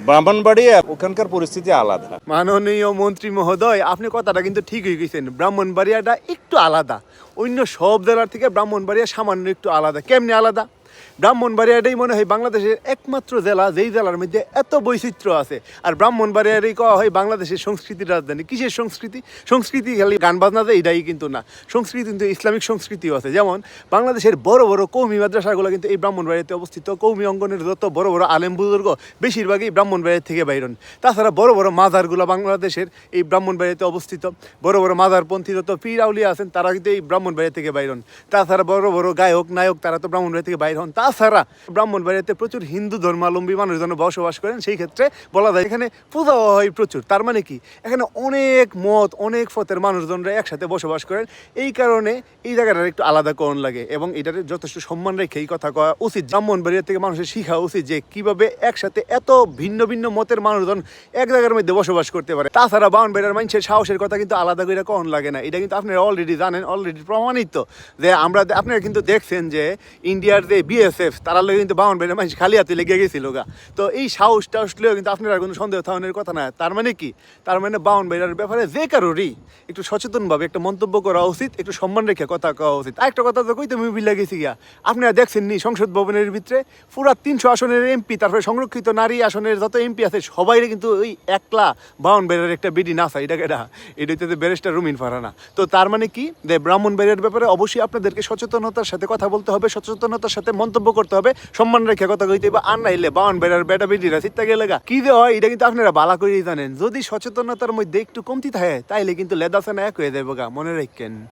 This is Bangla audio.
ব্রাহ্মণবাড়িয়া ওখানকার পরিস্থিতি আলাদা। মাননীয় মন্ত্রী মহোদয়, আপনি কথাটা কিন্তু ঠিকই গেছেন। ব্রাহ্মণবাড়িয়াটা একটু আলাদা, অন্য সব জেলার থেকে ব্রাহ্মণবাড়িয়া সামান্য একটু আলাদা। কেমনি আলাদা? ব্রাহ্মণবাড়িয়াটাই মনে হয় বাংলাদেশের একমাত্র জেলা যেই জেলার মধ্যে এত বৈচিত্র্য আছে। আর ব্রাহ্মণবাড়িয়ারই কওয়া হয় বাংলাদেশের সংস্কৃতির রাজধানী। কিসের সংস্কৃতি? সংস্কৃতি খালি গান বাজনা যে এটাই কিন্তু না, সংস্কৃতি কিন্তু ইসলামিক সংস্কৃতিও আছে। যেমন বাংলাদেশের বড় বড় কৌমি মাদ্রাসাগুলো কিন্তু এই ব্রাহ্মণবাড়িয়াতে অবস্থিত। কৌমি অঙ্গনের যত বড় বড় আলেম বুজুর্গ বেশিরভাগই ব্রাহ্মণবাড়িয়া থেকে বাইরন। তাছাড়া বড় বড় মাজারগুলো বাংলাদেশের এই ব্রাহ্মণবাড়িয়াতে অবস্থিত। বড় বড় মাজারপন্থী যত পীর আউলিয়া আছেন তারা কিন্তু এই ব্রাহ্মণবাড়িয়া থেকে বাইরন। তাছাড়া বড় বড় গায়ক নায়ক তারা তো ব্রাহ্মণবাড়িয়া থেকে বাইর হন। তাছাড়া ব্রাহ্মণবাড়িয়াতে প্রচুর হিন্দু ধর্মাবলম্বী মানুষজন বসবাস করেন। সেই ক্ষেত্রে বলা যায় এখানে পূজাও হয় প্রচুর। তার মানে কি, এখানে অনেক মত অনেক পথের মানুষজনরা একসাথে বসবাস করেন। এই কারণে এই জায়গাটা একটু আলাদা করণ লাগে এবং এটার যথেষ্ট সম্মান রেখে এই কথা কওয়া উচিত। ব্রাহ্মণবাড়িয়া থেকে মানুষের শিখা উচিত যে কিভাবে একসাথে এত ভিন্ন ভিন্ন মতের মানুষজন এক জায়গার মধ্যে বসবাস করতে পারে। তাছাড়া ব্রাহ্মণবাড়িয়ার মানুষের সাহসের কথা কিন্তু আলাদা করে কখন লাগে না। এটা কিন্তু আপনারা অলরেডি জানেন, অলরেডি প্রমাণিত যে আপনারা কিন্তু দেখছেন যে ইন্ডিয়ার যে বিএসএফ তারা কিন্তু ব্রাহ্মণবাড়িয়ার মানুষ খালি হাতে লেগে গেছিল গা। তো এই সাহস টাহসলেও কিন্তু আপনারা কোনো সন্দেহ থাকানোর কথা না। তার মানে কি, তার মানে ব্রাহ্মণবাড়িয়ার ব্যাপারে যে কারোরই একটু সচেতনভাবে একটা মন্তব্য করা উচিত, একটু সম্মান রেখে কথা কওয়া উচিত। আরেকটা কথা তো কইতে আমি ভুলে গেছি গিয়া, আপনারা দেখছেন নি সংসদ ভবনের ভিতরে পুরা 300 আসনের এমপি, তারপরে সংরক্ষিত নারী আসনের যত এমপি আছে সবাই কিন্তু ওই একলা ব্রাহ্মণবাড়িয়ার একটা বিডি নাচা। এটা হচ্ছে ব্যারিস্টার রুমিন ফারহানা। তো তার মানে কি, যে ব্রাহ্মণবাড়িয়ার ব্যাপারে অবশ্যই আপনাদেরকে সচেতনতার সাথে কথা বলতে হবে, সচেতনতার সাথে মন্তব্য করতে হবে, সম্মান রেখে কথা কইতে হবে। আর নাইলে ব্রাহ্মণবাড়িয়ার বেটা বেটিরা চিত্তা গেলে কি যে হয় এটা কিন্তু আপনারা বালা করেই জানেন। যদি সচেতনতার মধ্যে একটু কমতি থাকে তাইলে কিন্তু লেদাসানা এক হয়ে যাবে গা, মনে রাখেন।